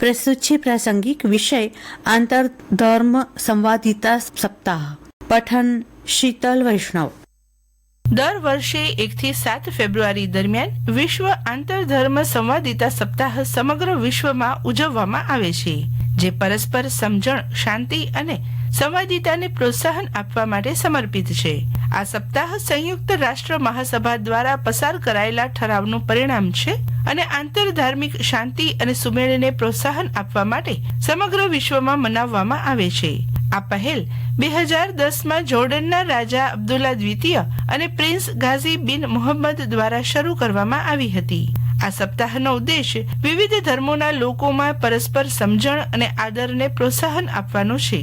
प्रस्तुत છે प्रासंगिक विषय आंतरधर्म संवादिता सप्ताह। पठन शीतल वैष्णव। દર વર્ષે 1 થી 7 ફેબ્રુઆરી દરમિયાન વિશ્વ આંતરધર્મ સંવાદિતા સપ્તાહ સમગ્ર વિશ્વમાં ઉજવવામાં આવે છે, જે પરસ્પર સમજણ, શાંતિ અને સંવાદિતાને પ્રોત્સાહન આપવા માટે સમર્પિત છે. આ સપ્તાહ સંયુક્ત રાષ્ટ્ર મહાસભા દ્વારા પસાર કરાયેલા ઠરાવનું પરિણામ છે અને આંતરધાર્મિક શાંતિ અને સુમેળને પ્રોત્સાહન આપવા માટે સમગ્ર વિશ્વમાં મનાવવામાં આવે છે. આ પહેલ 2010માં જોર્ડનના રાજા અબ્દુલ્લા દ્વિતીય અને પ્રિન્સ ગાઝી બિન મોહમ્મદ દ્વારા શરૂ કરવામાં આવી હતી. આ સપ્તાહનો ઉદ્દેશ વિવિધ ધર્મોના લોકોમાં પરસ્પર સમજણ અને આદરને પ્રોત્સાહન આપવાનો છે.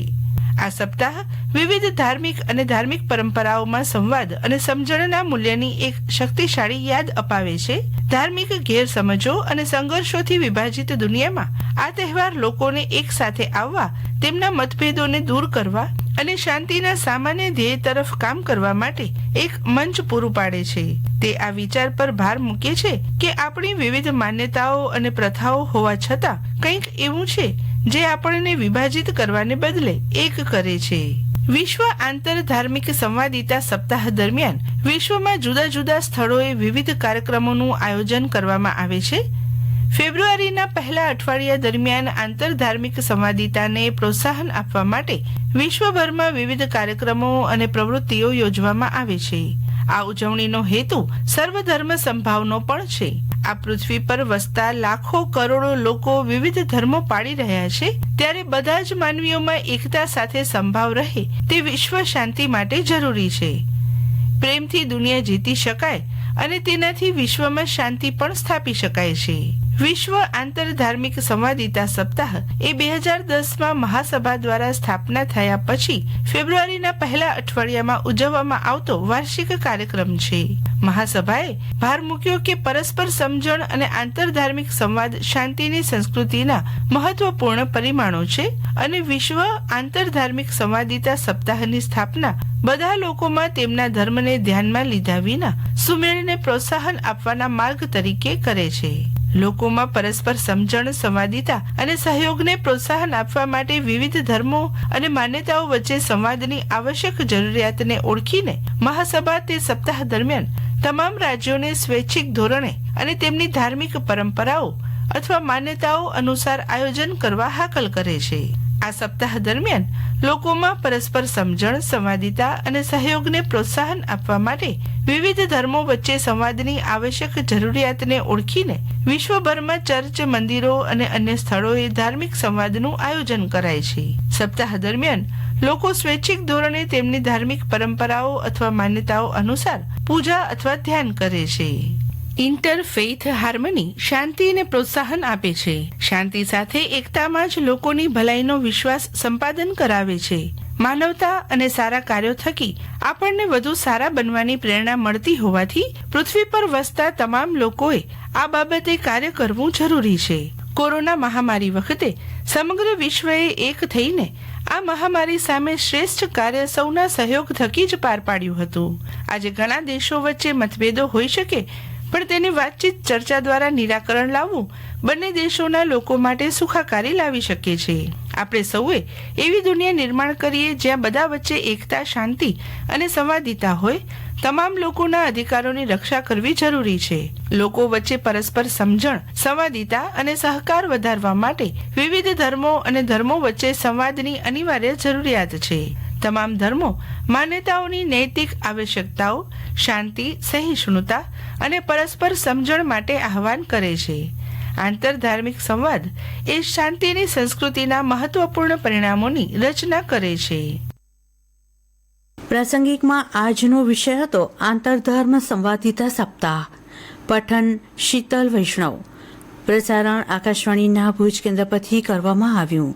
આ સપ્તાહ વિવિધ ધાર્મિક અને ધાર્મિક પરંપરાઓમાં સંવાદ અને સમજણના મૂલ્યની એક શક્તિશાળી યાદ અપાવે છે. ધાર્મિક ગેરસમજો અને સંઘર્ષોથી વિભાજિત દુનિયામાં આ તહેવાર લોકોને એક સાથે આવવા, તેમના મતભેદોને દૂર કરવા અને શાંતિના સામાન્ય ધ્યેય તરફ કામ કરવા માટે એક મંચ પૂરું પાડે છે. તે આ વિચાર પર ભાર મૂકે છે કે આપણી વિવિધ માન્યતાઓ અને પ્રથાઓ હોવા છતાં કંઈક એવું છે જે આપણને વિભાજિત કરવાને બદલે એક કરે છે. વિશ્વ આંતરધાર્મિક સંવાદિતા સપ્તાહ દરમિયાન વિશ્વમાં જુદા જુદા સ્થળોએ વિવિધ કાર્યક્રમોનું આયોજન કરવામાં આવે છે. ફેબ્રુઆરીના પહેલા અઠવાડિયા દરમિયાન આંતરધાર્મિક સંવાદિતાને પ્રોત્સાહન આપવા માટે વિશ્વભરમાં વિવિધ કાર્યક્રમો અને પ્રવૃત્તિઓ યોજવામાં આવે છે. આ ઉજવણીનો હેતુ સર્વધર્મ સંભાવનો પણ છે. આ પૃથ્વી પર વસતા લાખો કરોડો લોકો વિવિધ ધર્મો પાળી રહ્યા છે, ત્યારે બધા જ માનવીઓમાં એકતા સાથે સંભાવ રહે તે વિશ્વ શાંતિ માટે જરૂરી છે. પ્રેમથી દુનિયા જીતી શકાય અને તેનાથી વિશ્વમાં શાંતિ પણ સ્થાપી શકાય છે. વિશ્વ આંતરધાર્મિક સંવાદિતા સપ્તાહ એ 2010માં મહાસભા દ્વારા સ્થાપના થયા પછી ફેબ્રુઆરીના પહેલા અઠવાડિયામાં ઉજવવામાં આવતો વાર્ષિક કાર્યક્રમ છે. મહાસભાએ ભાર મૂક્યો કે પરસ્પર સમજણ અને આંતરધાર્મિક સંવાદ શાંતિની સંસ્કૃતિના મહત્વપૂર્ણ પરિમાણો છે અને વિશ્વ આંતરધાર્મિક સંવાદિતા સપ્તાહની સ્થાપના બધા લોકોમાં તેમના ધર્મને ધ્યાનમાં લીધા વિના સુમેળને પ્રોત્સાહન આપવાના માર્ગ તરીકે કરે છે. લોકોમાં પરસ્પર સમજણ, સંવાદિતા અને સહયોગને પ્રોત્સાહન આપવા માટે વિવિધ ધર્મો અને માન્યતાઓ વચ્ચે સંવાદની આવશ્યક જરૂરિયાતને ઓળખીને મહાસભા તે સપ્તાહ દરમિયાન તમામ રાજ્યોને સ્વૈચ્છિક ધોરણે અને તેમની ધાર્મિક પરંપરાઓ અથવા માન્યતાઓ અનુસાર આયોજન કરવા હાકલ કરે છે. આ સપ્તાહ દરમિયાન લોકોમાં પરસ્પર સમજણ, સંવાદિતા અને સહયોગને પ્રોત્સાહન આપવા માટે વિવિધ ધર્મો વચ્ચે સંવાદની આવશ્યક જરૂરિયાતને ઓળખીને વિશ્વભરમાં ચર્ચ, મંદિરો અને અન્ય સ્થળોએ ધાર્મિક સંવાદનું આયોજન કરાય છે. સપ્તાહ દરમિયાન લોકો સ્વૈચ્છિક ધોરણે તેમની ધાર્મિક પરંપરાઓ અથવા માન્યતાઓ અનુસાર પૂજા અથવા ધ્યાન કરે છે. ઇન્ટરફેઇથ હાર્મની શાંતિને પ્રોત્સાહન આપે છે. શાંતિ સાથે એકતામાં જ લોકોની ભલાઈનો વિશ્વાસ સંપાદન કરાવે છે. માનવતા અને સારા કાર્યો થકી આપણને વધુ સારા બનવાની પ્રેરણા મળતી હોવાથી પૃથ્વી પર વસતા તમામ લોકોએ આ બાબતે કાર્ય કરવું જરૂરી છે. કોરોના મહામારી વખતે સમગ્ર વિશ્વએ એક થઈને આ મહામારી સામે શ્રેષ્ઠ કાર્ય સૌના સહયોગ થકી જ પાર પાડ્યું હતું. આજે ઘણા દેશો વચ્ચે મતભેદો હોઈ શકે, પણ તેની વાતચીત, ચર્ચા દ્વારા નિરાકરણ લાવવું બંને દેશોના લોકો માટે સુખાકારી લાવી શકે છે. આપણે સૌએ એવી દુનિયા નિર્માણ કરીએ જ્યાં બધા વચ્ચે એકતા, શાંતિ અને સંવાદિતા હોય. તમામ લોકોના અધિકારોની રક્ષા કરવી જરૂરી છે. લોકો વચ્ચે પરસ્પર સમજણ, સંવાદિતા અને સહકાર વધારવા માટે વિવિધ ધર્મો અને ધર્મો વચ્ચે સંવાદની અનિવાર્ય જરૂરિયાત છે. તમામ ધર્મો માન્યતાઓની નૈતિક આવશ્યકતાઓ, શાંતિ, સહિષ્ણુતા અને પરસ્પર સમજણ માટે આહ્વાન કરે છે. આંતરધાર્મિક સંવાદ એ શાંતિની સંસ્કૃતિના મહત્વપૂર્ણ પરિણામોની રચના કરે છે. પ્રાસંગિકમાં આજનો વિષય હતો આંતરધર્મ સંવાદિતા સપ્તાહ. પઠન શીતલ વૈષ્ણવ. પ્રસારણ આકાશવાણીના ભુજ કેન્દ્ર પરથી કરવામાં આવ્યું.